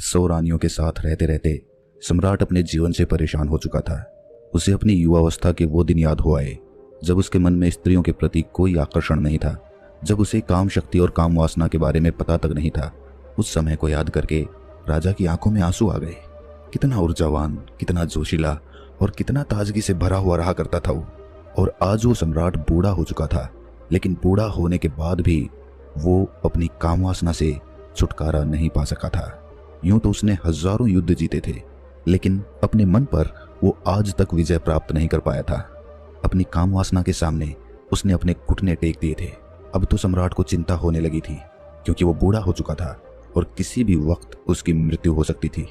100 रानियों के साथ रहते रहते सम्राट अपने जीवन से परेशान हो चुका था। उसे अपनी युवावस्था के वो दिन याद हो आए जब उसके मन में स्त्रियों के प्रति कोई आकर्षण नहीं था, जब उसे काम शक्ति और काम वासना के बारे में पता तक नहीं था। उस समय को याद करके राजा की आंखों में आंसू आ गए। कितना ऊर्जावान, कितना जोशीला और कितना ताजगी से भरा हुआ रहा करता था वो। और आज वो सम्राट बूढ़ा हो चुका था, लेकिन बूढ़ा होने के बाद भी वो अपनी काम वासना से छुटकारा नहीं पा सका था। यूं तो उसने हजारों युद्ध जीते थे, लेकिन अपने मन पर वो आज तक विजय प्राप्त नहीं कर पाया था। अपनी काम वासना के सामने उसने अपने घुटने टेक दिए थे। अब तो सम्राट को चिंता होने लगी थी, क्योंकि वो बूढ़ा हो चुका था और किसी भी वक्त उसकी मृत्यु हो सकती थी।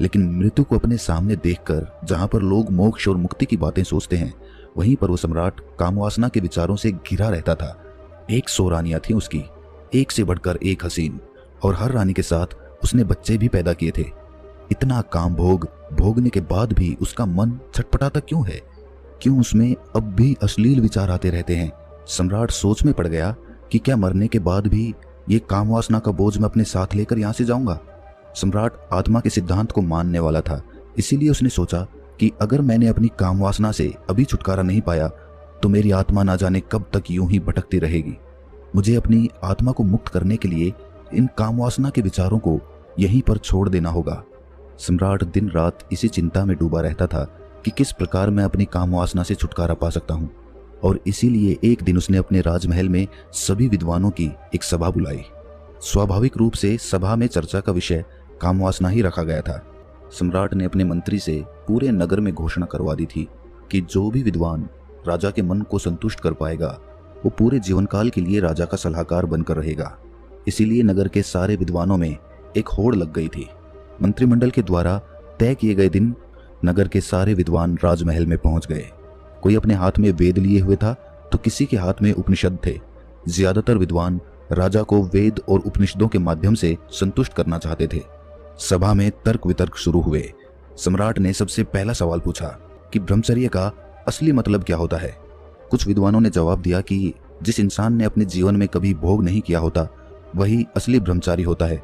लेकिन मृत्यु को अपने सामने देखकर जहां पर लोग मोक्ष और मुक्ति की बातें सोचते हैं, वहीं पर वो सम्राट काम वासना के विचारों से घिरा रहता था। 100 रानियां थी उसकी, एक से बढ़कर एक हसीन, और हर रानी के साथ उसने बच्चे भी पैदा किए थे। इतना काम भोगने के बाद भी उसका मन छटपटाता क्यों है? क्यों उसमें अब भी अश्लील विचार आते रहते हैं? सम्राट सोच में पड़ गया कि क्या मरने के बाद भी ये काम वासना का बोझ मैं अपने साथ लेकर यहाँ से जाऊंगा? सम्राट आत्मा के सिद्धांत को मानने वाला था, इसीलिए उसने सोचा कि अगर मैंने अपनी काम वासना से अभी छुटकारा नहीं पाया तो मेरी आत्मा ना जाने कब तक यूं ही भटकती रहेगी। मुझे अपनी आत्मा को मुक्त करने के लिए इन काम वासना के विचारों को यहीं पर छोड़ देना होगा। सम्राट दिन रात इसी चिंता में डूबा रहता था कि किस प्रकार मैं अपनी काम वासना से छुटकारा पा सकता हूँ। और इसीलिए एक दिन उसने अपने राजमहल में सभी विद्वानों की एक सभा बुलाई। स्वाभाविक रूप से सभा में चर्चा का विषय काम वासना ही रखा गया था। सम्राट ने अपने मंत्री से पूरे नगर में घोषणा करवा दी थी कि जो भी विद्वान राजा के मन को संतुष्ट कर पाएगा वो पूरे जीवन काल के लिए राजा का सलाहकार बनकर रहेगा। इसीलिए नगर के सारे विद्वानों में एक होड़ लग गई थी। मंत्रिमंडल के द्वारा तय किए गए दिन नगर के सारे विद्वान राजमहल में पहुंच गए। कोई अपने हाथ में वेद लिए हुए था तो किसी के हाथ में उपनिषद थे। ज्यादातर विद्वान राजा को वेद और उपनिषदों के माध्यम से संतुष्ट करना चाहते थे। सभा में तर्क वितर्क शुरू हुए। सम्राट ने सबसे पहला सवाल पूछा कि ब्रह्मचर्य का असली मतलब क्या होता है। कुछ विद्वानों ने जवाब दिया कि जिस इंसान ने अपने जीवन में कभी भोग नहीं किया होता वही असली ब्रह्मचारी होता है।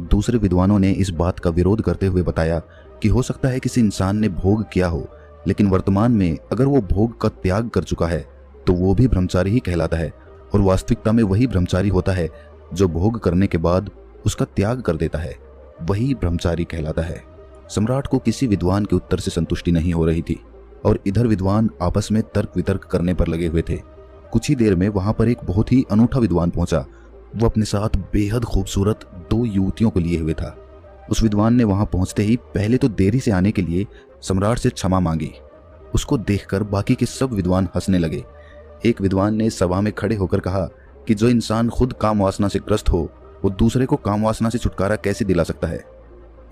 दूसरे विद्वानों ने इस बात का विरोध करते हुए बताया कि हो सकता है किसी इंसान ने भोग किया हो, लेकिन वर्तमान में अगर वो भोग का त्याग कर चुका है तो वो भी ब्रह्मचारी ही कहलाता है, और वास्तविकता में वही ब्रह्मचारी होता है जो भोग करने के बाद उसका त्याग कर देता है, वही ब्रह्मचारी कहलाता है। सम्राट को किसी विद्वान के उत्तर से संतुष्टि नहीं हो रही थी और इधर विद्वान आपस में तर्क वितर्क करने पर लगे हुए थे। कुछ ही देर में वहां पर एक बहुत ही अनूठा विद्वान पहुंचा। वो अपने साथ बेहद खूबसूरत 2 युवतियों को लिए हुए था। उस विद्वान ने वहां पहुंचते ही पहले तो देरी से आने के लिए सम्राट से क्षमा मांगी। उसको देखकर बाकी के सब विद्वान हंसने लगे। एक विद्वान ने सभा में खड़े होकर कहा कि जो इंसान खुद काम वासना से ग्रस्त हो वो दूसरे को काम वासना से छुटकारा कैसे दिला सकता है।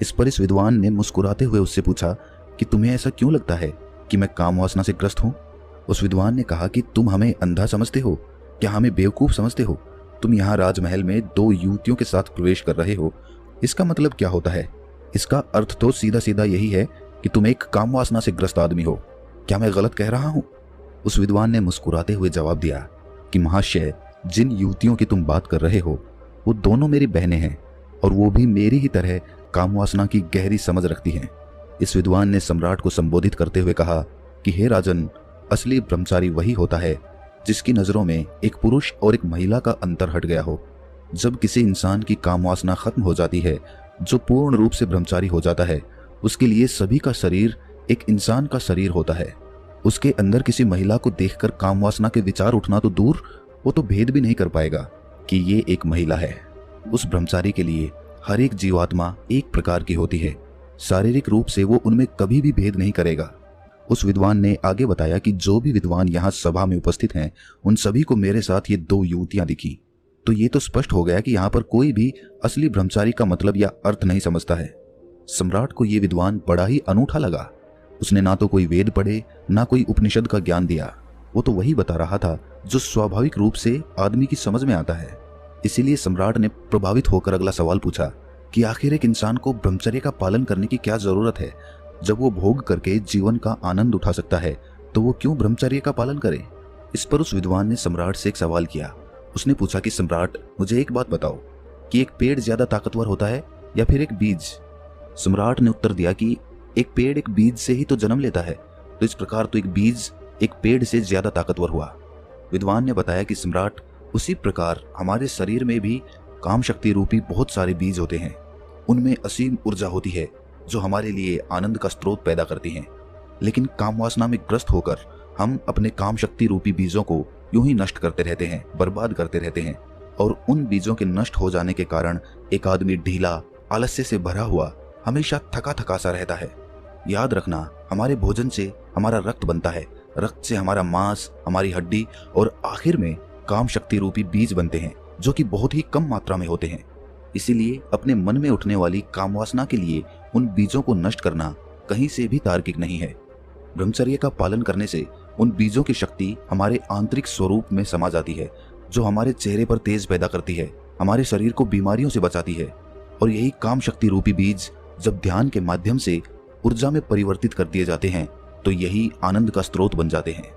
इस पर इस विद्वान ने मुस्कुराते हुए उससे पूछा कि तुम्हें ऐसा क्यों लगता है कि मैं काम वासना से ग्रस्त हूँ? उस विद्वान ने कहा कि तुम हमें अंधा समझते हो, क्या हमें बेवकूफ समझते हो? तुम यहाँ राजमहल में 2 युवतियों के साथ प्रवेश कर रहे हो, इसका मतलब क्या होता है? इसका अर्थ तो सीधा सीधा यही है कि तुम एक काम वासना से ग्रस्त आदमी हो। क्या मैं गलत कह रहा हूँ? उस विद्वान ने मुस्कुराते हुए जवाब दिया कि महाशय, जिन युवतियों की तुम बात कर रहे हो वो दोनों मेरी बहनें हैं और वो भी मेरी ही तरह काम वासना की गहरी समझ रखती हैं। इस विद्वान ने सम्राट को संबोधित करते हुए कहा कि हे राजन, असली ब्रह्मचारी वही होता है जिसकी नजरों में एक पुरुष और एक महिला का अंतर हट गया हो। जब किसी इंसान की काम वासना खत्म हो जाती है, जो पूर्ण रूप से ब्रह्मचारी हो जाता है, उसके लिए सभी का शरीर एक इंसान का शरीर होता है। उसके अंदर किसी महिला को देखकर काम वासना के विचार उठना तो दूर, वो तो भेद भी नहीं कर पाएगा कि ये एक महिला है। उस ब्रह्मचारी के लिए हर एक जीवात्मा एक प्रकार की होती है। शारीरिक रूप से वो उनमें कभी भी भेद नहीं करेगा। उस विद्वान ने आगे बताया कि जो भी विद्वान यहाँ सभा में उपस्थित हैं, उन सभी को मेरे साथ ये 2 युवतियां दिखी, तो ये तो स्पष्ट हो गया कि यहाँ पर कोई भी असली ब्रह्मचारी का मतलब या अर्थ नहीं समझता है। सम्राट को ये विद्वान बड़ा ही अनूठा लगा। उसने ना तो कोई वेद पढ़े, ना कोई उपनिषद का ज्ञान दिया। वो तो वही बता रहा था जो स्वाभाविक रूप से आदमी की समझ में आता है। इसीलिए सम्राट ने प्रभावित होकर अगला सवाल पूछा कि आखिर एक इंसान को ब्रह्मचर्य का पालन करने की क्या जरूरत है? जब वो भोग करके जीवन का आनंद उठा सकता है तो वो क्यों ब्रह्मचर्य का पालन करे? इस पर उस विद्वान ने सम्राट से एक सवाल किया। उसने पूछा कि सम्राट, मुझे एक बात बताओ कि एक पेड़ ज्यादा ताकतवर होता है या फिर एक बीज? सम्राट ने उत्तर दिया कि एक पेड़ एक बीज से ही तो जन्म लेता है, तो इस प्रकार तो एक बीज एक पेड़ से ज्यादा ताकतवर हुआ। विद्वान ने बताया कि सम्राट, उसी प्रकार हमारे शरीर में भी काम शक्ति रूपी बहुत सारे बीज होते हैं। उनमें असीम ऊर्जा होती है जो हमारे लिए आनंद का स्रोत पैदा करती हैं। लेकिन काम वासना में ग्रस्त होकर हम अपने काम शक्ति रूपी बीजों को यूं ही नष्ट करते रहते हैं, बर्बाद करते रहते हैं। और उन बीजों के नष्ट हो जाने के कारण एक आदमी ढीला, आलस्य से भरा हुआ, हमेशा थका थका सा रहता है। याद रखना, हमारे भोजन से हमारा रक्त बनता है, रक्त से हमारा मांस, हमारी हड्डी और आखिर में काम शक्ति रूपी बीज बनते हैं, जो कि बहुत ही कम मात्रा में होते हैं। इसीलिए अपने मन में उठने वाली काम वासना के लिए उन बीजों को नष्ट करना कहीं से भी तार्किक नहीं है। ब्रह्मचर्य का पालन करने से उन बीजों की शक्ति हमारे आंतरिक स्वरूप में समा जाती है, जो हमारे चेहरे पर तेज पैदा करती है, हमारे शरीर को बीमारियों से बचाती है। और यही काम शक्ति रूपी बीज जब ध्यान के माध्यम से ऊर्जा में परिवर्तित कर दिए जाते हैं तो यही आनंद का स्रोत बन जाते हैं।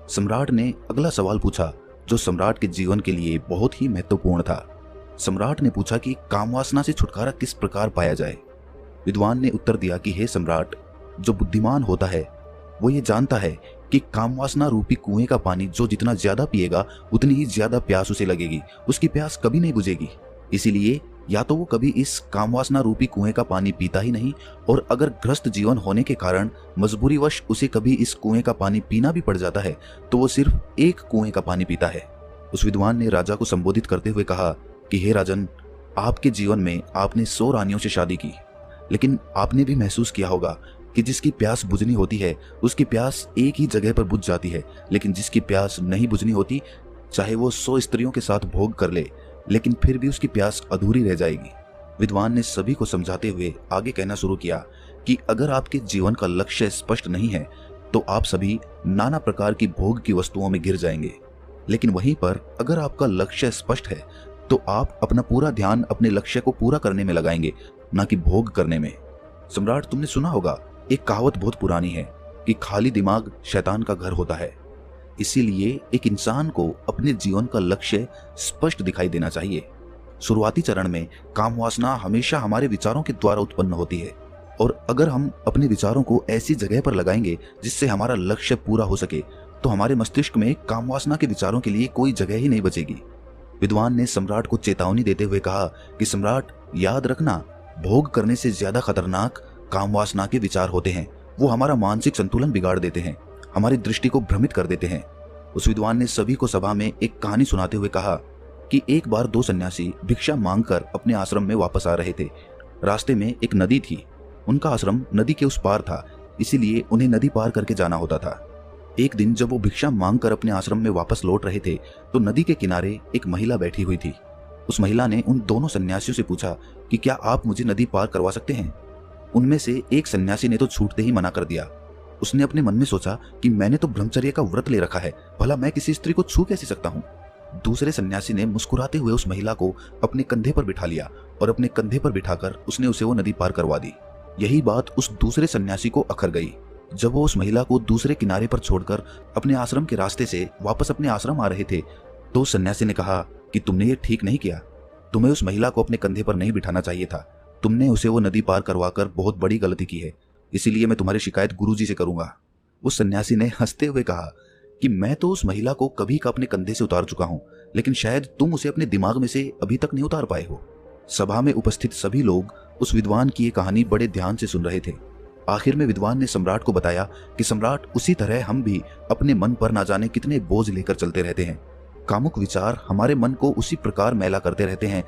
सम्राट ने अगला सवाल पूछा, जो सम्राट के जीवन के लिए बहुत ही महत्वपूर्ण था। सम्राट ने पूछा कि काम वासना से छुटकारा किस प्रकार पाया जाए। विद्वान ने उत्तर दिया कि हे सम्राट, जो बुद्धिमान होता है वो ये जानता है कि काम वासना रूपी कुएं का पानी जो जितना ज्यादा पिएगा उतनी ही ज्यादा प्यास उसे लगेगी, उसकी प्यास कभी नहीं बुझेगी। इसीलिए या तो वो कभी इस काम वासना रूपी कुएं का पानी पीता ही नहीं, और अगर ग्रस्त जीवन होने के कारण मजबूरीवश उसे कभी इस कुएं का पानी पीना भी पड़ जाता है तो वो सिर्फ एक कुएं का पानी पीता है। उस विद्वान ने राजा को संबोधित करते हुए कहा कि हे राजन, आपके जीवन में आपने 100 रानियों से शादी की, लेकिन आपने भी महसूस किया होगा कि जिसकी प्यास बुझनी होती है उसकी प्यास एक ही जगह पर बुझ जाती है, लेकिन जिसकी प्यास नहीं बुझनी होती, चाहे वो 100 स्त्रियों के साथ भोग कर ले, लेकिन फिर भी उसकी प्यास अधूरी रह जाएगी। विद्वान ने सभी को समझाते हुए आगे कहना शुरू किया कि अगर आपके जीवन का लक्ष्य स्पष्ट नहीं है तो आप सभी नाना प्रकार की भोग की वस्तुओं में गिर जाएंगे, लेकिन वहीं पर अगर आपका लक्ष्य स्पष्ट है तो आप अपना पूरा ध्यान अपने लक्ष्य को पूरा करने में लगाएंगे, ना कि भोग करने में। सम्राट, तुमने सुना होगा, एक कहावत बहुत पुरानी है कि खाली दिमाग शैतान का घर होता है। इसीलिए एक इंसान को अपने जीवन का लक्ष्य स्पष्ट दिखाई देना चाहिए। शुरुआती चरण में काम वासना हमेशा हमारे विचारों के द्वारा उत्पन्न होती है, और अगर हम अपने विचारों को ऐसी जगह पर लगाएंगे जिससे हमारा लक्ष्य पूरा हो सके तो हमारे मस्तिष्क में काम वासना के विचारों के लिए कोई जगह ही नहीं बचेगी। विद्वान ने सम्राट को चेतावनी देते हुए कहा कि सम्राट, याद रखना, भोग करने से ज्यादा खतरनाक काम वासना के विचार होते हैं। वो हमारा मानसिक संतुलन बिगाड़ देते हैं, हमारी दृष्टि को भ्रमित कर देते हैं। उस विद्वान ने सभी को सभा में एक कहानी सुनाते हुए कहा कि एक बार 2 सन्यासी भिक्षा मांगकर अपने आश्रम में वापस आ रहे थे। रास्ते में एक नदी थी। उनका आश्रम नदी के उस पार था, इसीलिए उन्हें नदी पार करके जाना होता था। एक दिन जब वो भिक्षा मांगकर अपने आश्रम में वापस लौट रहे थे तो नदी के किनारे एक महिला बैठी हुई थी। उस महिला ने उन दोनों सन्यासियों से पूछा कि क्या आप मुझे नदी पार करवा सकते हैं। उनमें से एक सन्यासी ने तो छूटते ही मना कर दिया। उसने अपने मन में सोचा कि मैंने तो ब्रह्मचर्य का व्रत ले रखा है, भला मैं किसी स्त्री को छू कैसे सकता हूँ। दूसरे सन्यासी ने मुस्कुराते हुए उस महिला को अपने कंधे पर बिठा लिया और अपने कंधे पर बिठाकर उसने उसे वो नदी पार करवा दी। यही बात उस दूसरे सन्यासी को अखर गई। जब वो उस महिला को दूसरे किनारे पर छोड़कर अपने आश्रम के रास्ते से वापस अपने आश्रम आ रहे थे तो उस सन्यासी ने कहा कि तुमने ये ठीक नहीं किया। तुम्हें उस महिला को अपने कंधे पर नहीं बिठाना चाहिए था। तुमने उसे वो नदी पार करवाकर बहुत बड़ी गलती की है, इसीलिए मैं तुम्हारी शिकायत गुरुजी से करूंगा। उस सन्यासी ने हंसते हुए कहा कि मैं तो उस महिला को कभी का अपने कंधे से उतार चुका हूं, लेकिन शायद तुम उसे अपने दिमाग में से अभी तक नहीं उतार पाए हो। सभा में उपस्थित सभी लोग उस विद्वान की ये कहानी बड़े ध्यान से सुन रहे थे। आखिर में विद्वान ने सम्राट को बताया कि सम्राट, उसी तरह हम भी अपने मन पर ना जाने कितने बोझ लेकर चलते रहते हैं। कामुक विचार हमारे मन को उसी प्रकार मैला करते रहते हैं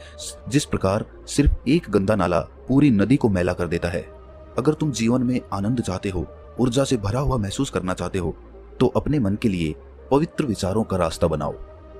जिस प्रकार सिर्फ एक गंदा नाला पूरी नदी को मैला कर देता है। अगर तुम जीवन में आनंद चाहते हो, ऊर्जा से भरा हुआ महसूस करना चाहते हो, तो अपने मन के लिए पवित्र विचारों का रास्ता बनाओ।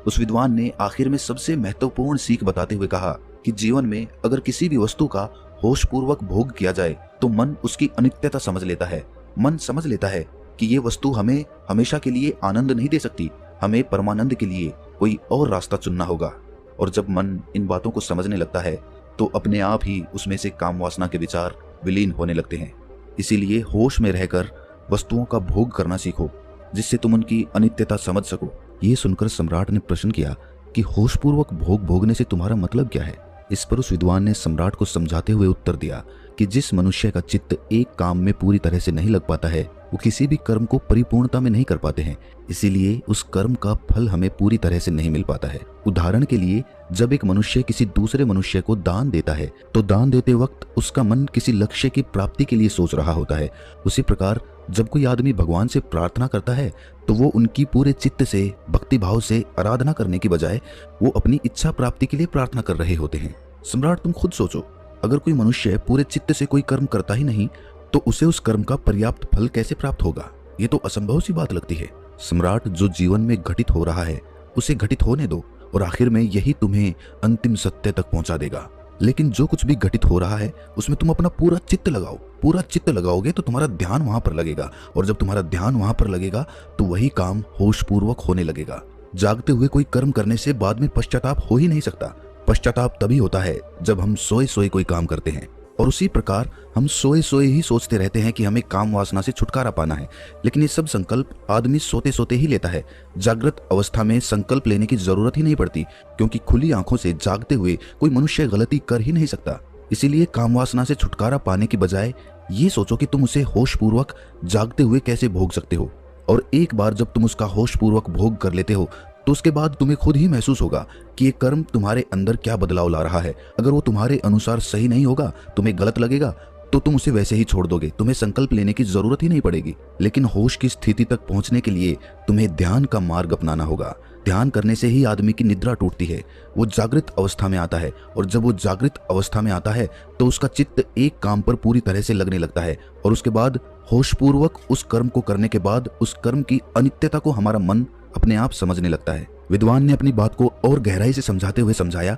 उस विद्वान ने आखिर में सबसे महत्वपूर्ण सीख बताते हुए कहा कि जीवन में अगर किसी भी वस्तु का होशपूर्वक भोग किया जाए तो मन उसकी अनित्यता समझ लेता है। मन समझ लेता है कि ये वस्तु हमें हमेशा के लिए आनंद नहीं दे सकती, हमें परमानंद के लिए कोई और रास्ता चुनना होगा। और जब मन इन बातों को समझने लगता है तो अपने आप ही उसमें से काम वासना के विचार विलीन होने लगते हैं। इसीलिए होश में रहकर वस्तुओं का भोग करना सीखो, जिससे तुम उनकी अनित्यता समझ सको। ये सुनकर सम्राट ने प्रश्न किया कि होशपूर्वक भोग भोगने से तुम्हारा मतलब क्या है। इस पर उस विद्वान ने सम्राट को समझाते हुए उत्तर दिया कि जिस मनुष्य का चित्त एक काम में पूरी तरह से नहीं लग पाता है वो किसी भी कर्म को परिपूर्णता में नहीं कर पाते हैं, इसीलिए उस कर्म का फल हमें पूरी तरह से नहीं मिल पाता है। उदाहरण के लिए, जब एक मनुष्य किसी दूसरे मनुष्य को दान देता है तो दान देते वक्त उसका मन किसी लक्ष्य की प्राप्ति के लिए सोच रहा होता है। उसी प्रकार जब कोई आदमी भगवान से प्रार्थना करता है तो वो उनकी पूरे चित्त से, भक्ति भाव से आराधना करने की बजाय वो अपनी इच्छा प्राप्ति के लिए प्रार्थना कर रहे होते हैं। सम्राट, तुम खुद सोचो, अगर कोई मनुष्य पूरे चित्त से कोई कर्म करता ही नहीं तो उसे उस कर्म का पर्याप्त फल कैसे प्राप्त होगा? ये तो असंभव सी बात लगती है। सम्राट, जो जीवन में घटित हो रहा है उसे घटित होने दो और आखिर में यही तुम्हें अंतिम सत्य तक पहुंचा देगा। लेकिन जो कुछ भी घटित हो रहा है उसमें तुम अपना पूरा चित्त लगाओ। पूरा चित्त लगाओगे तो तुम्हारा ध्यान वहां पर लगेगा, और जब तुम्हारा ध्यान वहां पर लगेगा तो वही काम होशपूर्वक होने लगेगा। जागते हुए कोई कर्म करने से बाद में पश्चाताप हो ही नहीं सकता। पश्चाताप तभी होता है जब हम सोए सोए कोई काम करते हैं, और उसी प्रकार हम सोए सोए ही सोचते रहते हैं कि हमें काम वासना से छुटकारा पाना है। लेकिन ये सब संकल्प आदमी सोते सोते ही लेता है। जागृत अवस्था में संकल्प लेने की जरूरत ही नहीं पड़ती, क्योंकि खुली आंखों से जागते हुए कोई मनुष्य गलती कर ही नहीं सकता। इसीलिए काम वासना से छुटकारा पाने की बजाय ये सोचो कि तुम उसे होशपूर्वक जागते हुए कैसे भोग सकते हो, और एक बार जब तुम उसका होशपूर्वक भोग कर लेते हो तो उसके बाद तुम्हें खुद ही महसूस होगा कि ये कर्म तुम्हारे अंदर क्या बदलाव ला रहा है। अगर वो तुम्हारे अनुसार सही नहीं होगा, तुम्हें गलत लगेगा, तो तुम उसे वैसे ही छोड़ दोगे, तुम्हें संकल्प लेने की जरूरत ही नहीं पड़ेगी। लेकिन होश की स्थिति तक पहुंचने के लिए तुम्हें ध्यान का मार्ग अपनाना होगा। ध्यान करने से ही आदमी की निद्रा टूटती है, वो जागृत अवस्था में आता है, और जब वो जागृत अवस्था में आता है तो उसका चित्त एक काम पर पूरी तरह से लगने लगता है, और उसके बाद होशपूर्वक उस कर्म को करने के बाद उस कर्म की अनित्यता को हमारा मन अपने आप समझने लगता है। विद्वान ने अपनी बात को और गहराई से समझाते हुए समझाया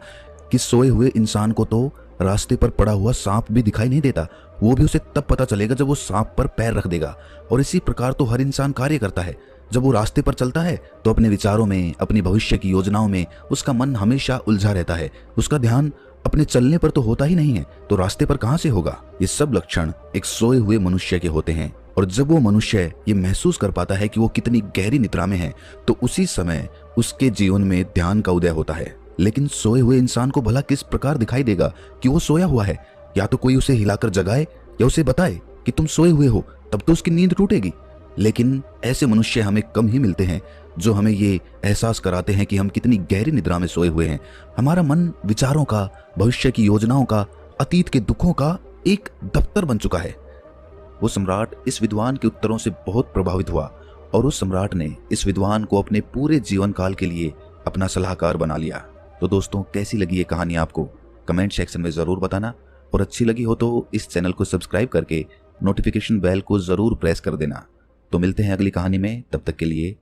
कि सोए हुए इंसान को तो रास्ते पर पड़ा हुआ सांप भी दिखाई नहीं देता, वो भी उसे तब पता चलेगा जब वो सांप पर पैर रख देगा। और इसी प्रकार तो हर इंसान कार्य करता है। जब वो रास्ते पर चलता है तो अपने विचारों में, अपनी भविष्य की योजनाओं में उसका मन हमेशा उलझा रहता है। उसका ध्यान अपने चलने पर तो होता ही नहीं है, तो रास्ते पर कहां से होगा? ये सब लक्षण एक सोए हुए मनुष्य के होते हैं, और जब वो मनुष्य ये महसूस कर पाता है कि वो कितनी गहरी निद्रा में है तो उसी समय उसके जीवन में ध्यान का उदय होता है। लेकिन सोए हुए इंसान को भला किस प्रकार दिखाई देगा कि वो सोया हुआ है? या तो कोई उसे हिलाकर जगाए या उसे बताए कि तुम सोए हुए हो, तब तो उसकी नींद टूटेगी। लेकिन ऐसे मनुष्य हमें कम ही मिलते हैं जो हमें ये एहसास कराते हैं कि हम कितनी गहरी निद्रा में सोए हुए हैं। हमारा मन विचारों का, भविष्य की योजनाओं का, अतीत के दुखों का एक दफ्तर बन चुका है। वो सम्राट इस विद्वान के उत्तरों से बहुत प्रभावित हुआ, और उस सम्राट ने इस विद्वान को अपने पूरे जीवन काल के लिए अपना सलाहकार बना लिया। तो दोस्तों, कैसी लगी ये कहानी आपको? कमेंट सेक्शन में जरूर बताना, और अच्छी लगी हो तो इस चैनल को सब्सक्राइब करके नोटिफिकेशन बेल को जरूर प्रेस कर देना। तो मिलते हैं अगली कहानी में, तब तक के लिए